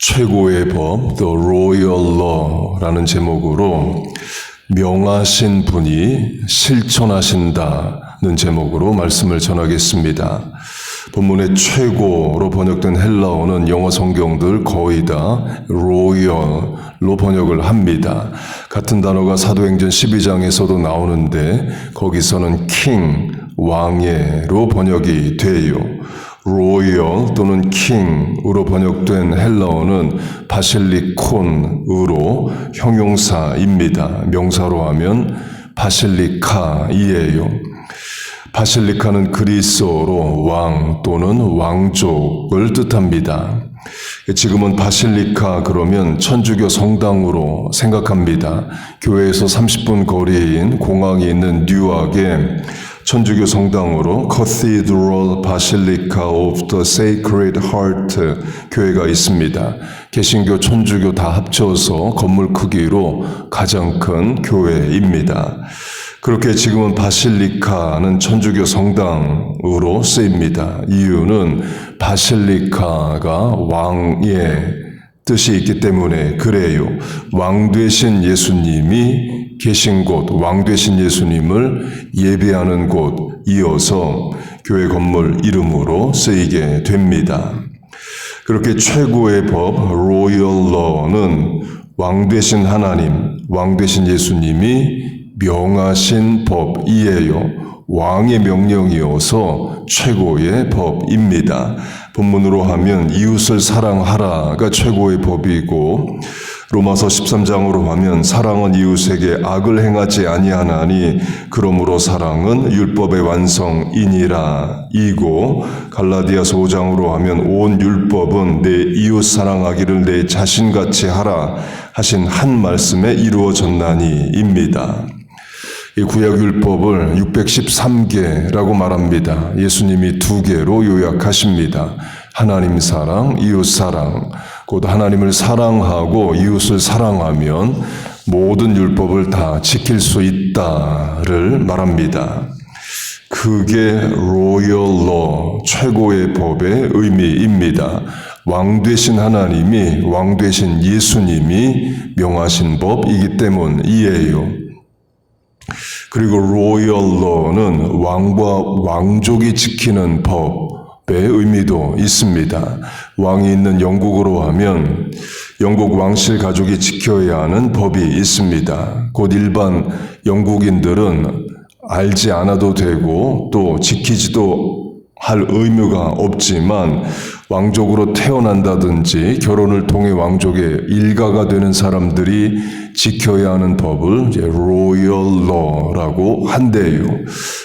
최고의 법, The Royal Law라는 제목으로 명하신 분이 실천하신다는 제목으로 말씀을 전하겠습니다. 본문의 최고로 번역된 헬라어는 영어 성경들 거의 다 Royal로 번역을 합니다. 같은 단어가 사도행전 12장에서도 나오는데 거기서는 King, 왕의로 번역이 돼요. 로이얼 또는 킹으로 번역된 헬라어는 바실리콘으로 형용사입니다. 명사로 하면 바실리카이에요. 바실리카는 그리스어로 왕 또는 왕족을 뜻합니다. 지금은 바실리카 그러면 천주교 성당으로 생각합니다. 교회에서 30분 거리인 공항이 있는 뉴욕에 천주교 성당으로 Cathedral Basilica of the Sacred Heart 교회가 있습니다. 개신교, 천주교 다 합쳐서 건물 크기로 가장 큰 교회입니다. 그렇게 지금은 바실리카는 천주교 성당으로 쓰입니다. 이유는 바실리카가 왕의 뜻이 있기 때문에 그래요. 왕 되신 예수님이 계신 곳, 왕 되신 예수님을 예배하는 곳 이어서 교회 건물 이름으로 쓰이게 됩니다. 그렇게 최고의 법, Royal Law는 왕 되신 하나님, 왕 되신 예수님이 명하신 법이에요. 왕의 명령이어서 최고의 법입니다. 본문으로 하면 이웃을 사랑하라가 최고의 법이고 로마서 13장으로 하면 사랑은 이웃에게 악을 행하지 아니하나니 그러므로 사랑은 율법의 완성이니라 이고 갈라디아서 5장으로 하면 온 율법은 내 이웃 사랑하기를 내 자신같이 하라 하신 한 말씀에 이루어졌나니입니다. 이 구약율법을 613개라고 말합니다. 예수님이 2개로 요약하십니다. 하나님 사랑, 이웃 사랑. 곧 하나님을 사랑하고 이웃을 사랑하면 모든 율법을 다 지킬 수 있다를 말합니다. 그게 Royal Law, 최고의 법의 의미입니다. 왕 되신 하나님이, 왕 되신 예수님이 명하신 법이기 때문이에요. 그리고 Royal Law는 왕과 왕족이 지키는 법의 의미도 있습니다. 왕이 있는 영국으로 하면 영국 왕실 가족이 지켜야 하는 법이 있습니다. 곧 일반 영국인들은 알지 않아도 되고 또 지키지도 할 의무가 없지만 왕족으로 태어난다든지 결혼을 통해 왕족의 일가가 되는 사람들이 지켜야 하는 법을 이제 Royal Law라고 한대요.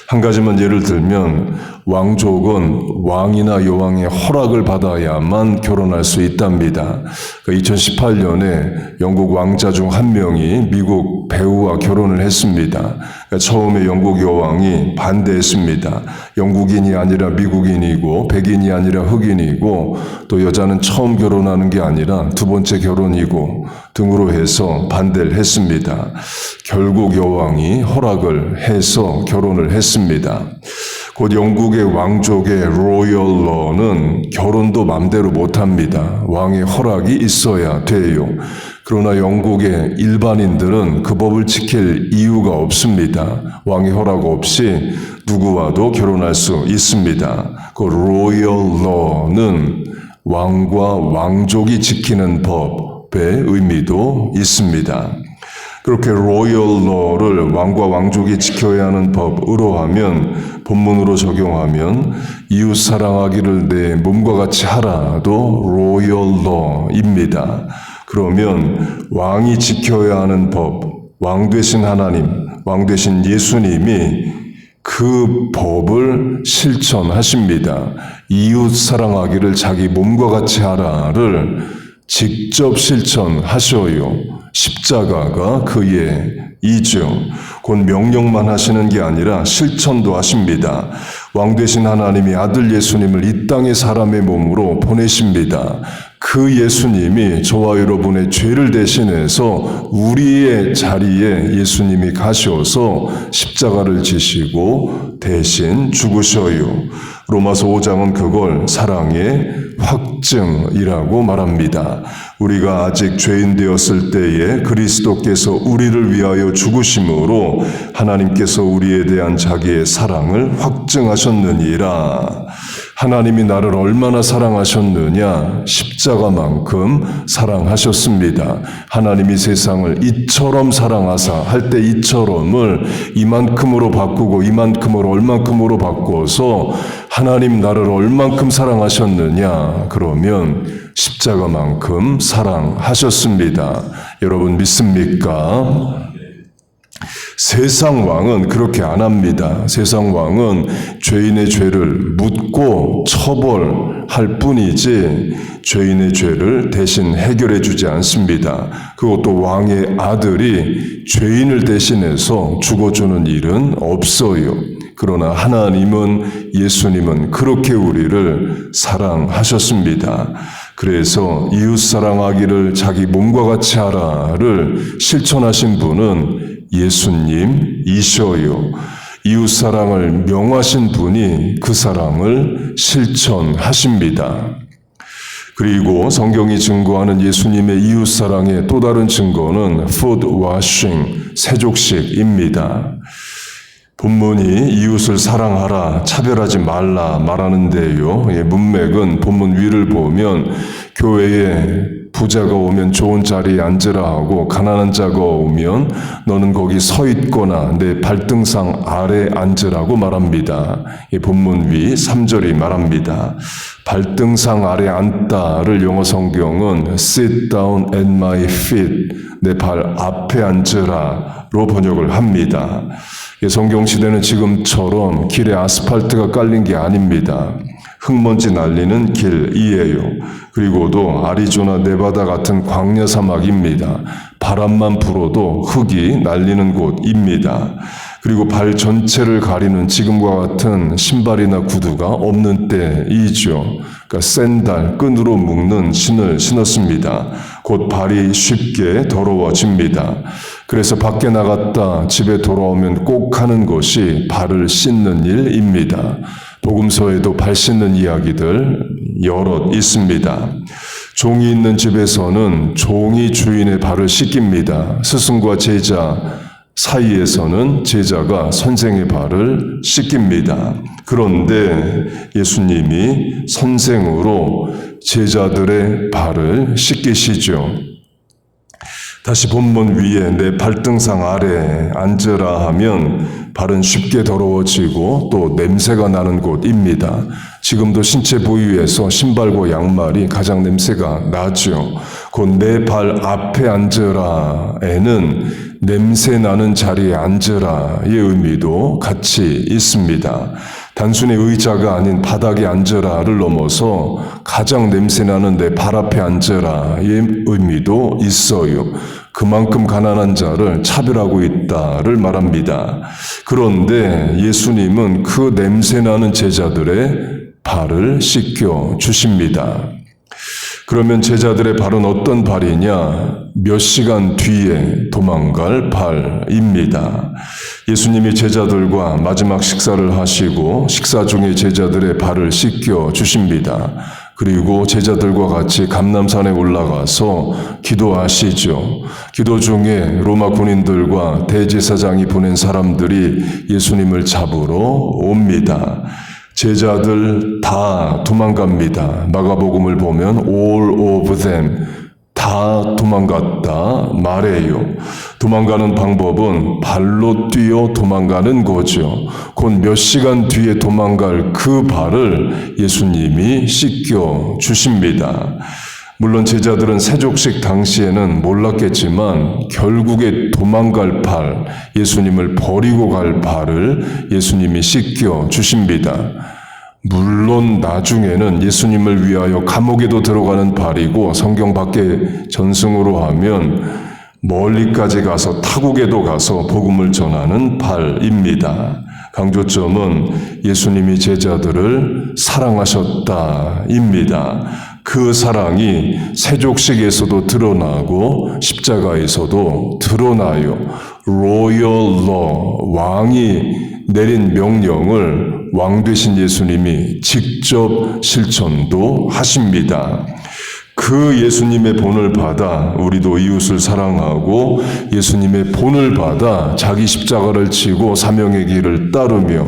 한 가지만 예를 들면 왕족은 왕이나 여왕의 허락을 받아야만 결혼할 수 있답니다. 2018년에 영국 왕자 중 한 명이 미국 배우와 결혼을 했습니다. 처음에 영국 여왕이 반대했습니다. 영국인이 아니라 미국인이고 백인이 아니라 흑인이고 또 여자는 처음 결혼하는 게 아니라 두 번째 결혼이고 등으로 해서 반대를 했습니다. 결국 여왕이 허락을 해서 결혼을 했습니다. 곧 영국의 왕족의 Royal Law는 결혼도 맘대로 못합니다. 왕의 허락이 있어야 돼요. 그러나 영국의 일반인들은 그 법을 지킬 이유가 없습니다. 왕의 허락 없이 누구와도 결혼할 수 있습니다. 그 Royal Law는 왕과 왕족이 지키는 법의 의미도 있습니다. 그렇게 Royal Law를 왕과 왕족이 지켜야 하는 법으로 하면 본문으로 적용하면 이웃 사랑하기를 내 몸과 같이 하라도 Royal Law입니다. 그러면 왕이 지켜야 하는 법, 왕 되신 하나님, 왕 되신 예수님이 그 법을 실천하십니다. 이웃 사랑하기를 자기 몸과 같이 하라를 직접 실천하셔요. 십자가가 그의 이죠. 곧 명령만 하시는 게 아니라 실천도 하십니다. 왕 되신 하나님이 아들 예수님을 이 땅의 사람의 몸으로 보내십니다. 그 예수님이 저와 여러분의 죄를 대신해서 우리의 자리에 예수님이 가셔서 십자가를 지시고 대신 죽으셔요. 로마서 5장은 그걸 사랑의 확증이라고 말합니다. 우리가 아직 죄인 되었을 때에 그리스도께서 우리를 위하여 죽으심으로 하나님께서 우리에 대한 자기의 사랑을 확증하셨느니라. 하나님이 나를 얼마나 사랑하셨느냐? 십자가만큼 사랑하셨습니다. 하나님이 세상을 이처럼 사랑하사 할 때 이처럼을 이만큼으로 바꾸고 이만큼으로 얼만큼으로 바꿔서 하나님 나를 얼만큼 사랑하셨느냐? 그러면 십자가만큼 사랑하셨습니다. 여러분 믿습니까? 세상 왕은 그렇게 안 합니다. 세상 왕은 죄인의 죄를 묻고 처벌할 뿐이지 죄인의 죄를 대신 해결해 주지 않습니다. 그것도 왕의 아들이 죄인을 대신해서 죽어주는 일은 없어요. 그러나 하나님은, 예수님은 그렇게 우리를 사랑하셨습니다. 그래서 이웃 사랑하기를 자기 몸과 같이 하라를 실천하신 분은 예수님이셔요. 이웃 사랑을 명하신 분이 그 사랑을 실천하십니다. 그리고 성경이 증거하는 예수님의 이웃 사랑의 또 다른 증거는 foot washing, 세족식입니다. 본문이 이웃을 사랑하라, 차별하지 말라 말하는데요. 문맥은 본문 위를 보면 교회에 부자가 오면 좋은 자리에 앉으라 하고 가난한 자가 오면 너는 거기 서 있거나 내 발등상 아래 앉으라고 말합니다. 본문 위 3절이 말합니다. 발등상 아래 앉다를 영어 성경은 sit down at my feet, 내 발 앞에 앉으라로 번역을 합니다. 성경 시대는 지금처럼 길에 아스팔트가 깔린 게 아닙니다. 흙먼지 날리는 길이에요. 그리고도 아리조나 네바다 같은 광야 사막입니다. 바람만 불어도 흙이 날리는 곳입니다. 그리고 발 전체를 가리는 지금과 같은 신발이나 구두가 없는 때이죠. 그러니까 샌들, 끈으로 묶는 신을 신었습니다. 곧 발이 쉽게 더러워집니다. 그래서 밖에 나갔다 집에 돌아오면 꼭 하는 것이 발을 씻는 일입니다. 복음서에도 발 씻는 이야기들 여럿 있습니다. 종이 있는 집에서는 종이 주인의 발을 씻깁니다. 스승과 제자 사이에서는 제자가 선생의 발을 씻깁니다. 그런데 예수님이 선생으로 제자들의 발을 씻기시죠. 다시 본문 위에 내 발등상 아래 앉으라 하면 발은 쉽게 더러워지고 또 냄새가 나는 곳입니다. 지금도 신체 부위에서 신발과 양말이 가장 냄새가 나죠. 곧 내 발 앞에 앉으라에는 냄새 나는 자리에 앉으라의 의미도 같이 있습니다. 단순히 의자가 아닌 바닥에 앉으라를 넘어서 가장 냄새나는 내 발 앞에 앉으라의 의미도 있어요. 그만큼 가난한 자를 차별하고 있다를 말합니다. 그런데 예수님은 그 냄새나는 제자들의 발을 씻겨 주십니다. 그러면 제자들의 발은 어떤 발이냐? 몇 시간 뒤에 도망갈 발입니다. 예수님이 제자들과 마지막 식사를 하시고 식사 중에 제자들의 발을 씻겨 주십니다. 그리고 제자들과 같이 감람산에 올라가서 기도하시죠. 기도 중에 로마 군인들과 대제사장이 보낸 사람들이 예수님을 잡으러 옵니다. 제자들 다 도망갑니다. 마가복음을 보면 all of them 다 도망갔다 말해요. 도망가는 방법은 발로 뛰어 도망가는 거죠. 곧 몇 시간 뒤에 도망갈 그 발을 예수님이 씻겨 주십니다. 물론 제자들은 세족식 당시에는 몰랐겠지만 결국에 도망갈 발, 예수님을 버리고 갈 발을 예수님이 씻겨 주십니다. 물론 나중에는 예수님을 위하여 감옥에도 들어가는 발이고 성경 밖에 전승으로 하면 멀리까지 가서 타국에도 가서 복음을 전하는 발입니다. 강조점은 예수님이 제자들을 사랑하셨다입니다. 그 사랑이 세족식에서도 드러나고 십자가에서도 드러나요. Royal Law, 왕이 내린 명령을 왕 되신 예수님이 직접 실천도 하십니다. 그 예수님의 본을 받아 우리도 이웃을 사랑하고 예수님의 본을 받아 자기 십자가를 지고 사명의 길을 따르며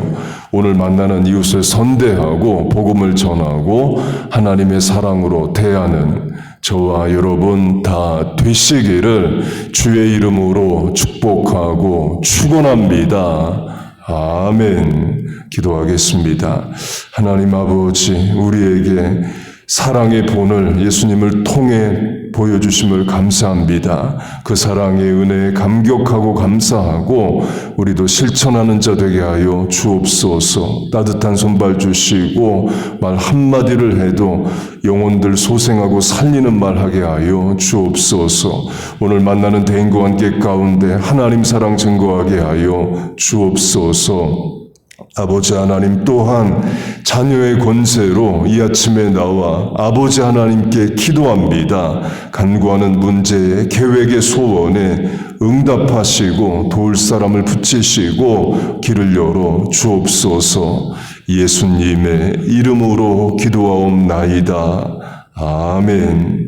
오늘 만나는 이웃을 선대하고 복음을 전하고 하나님의 사랑으로 대하는 저와 여러분 다 되시기를 주의 이름으로 축복하고 축원합니다. 아멘. 기도하겠습니다. 하나님 아버지, 우리에게 사랑의 본을 예수님을 통해 보여주심을 감사합니다. 그 사랑의 은혜에 감격하고 감사하고 우리도 실천하는 자 되게 하여 주옵소서. 따뜻한 손발 주시고 말 한마디를 해도 영혼들 소생하고 살리는 말 하게 하여 주옵소서. 오늘 만나는 대인과 관계 가운데 하나님 사랑 증거하게 하여 주옵소서. 아버지 하나님 또한 자녀의 권세로 이 아침에 나와 아버지 하나님께 기도합니다. 간구하는 문제에 계획의 소원에 응답하시고 도울 사람을 붙이시고 길을 열어 주옵소서. 예수님의 이름으로 기도하옵나이다. 아멘.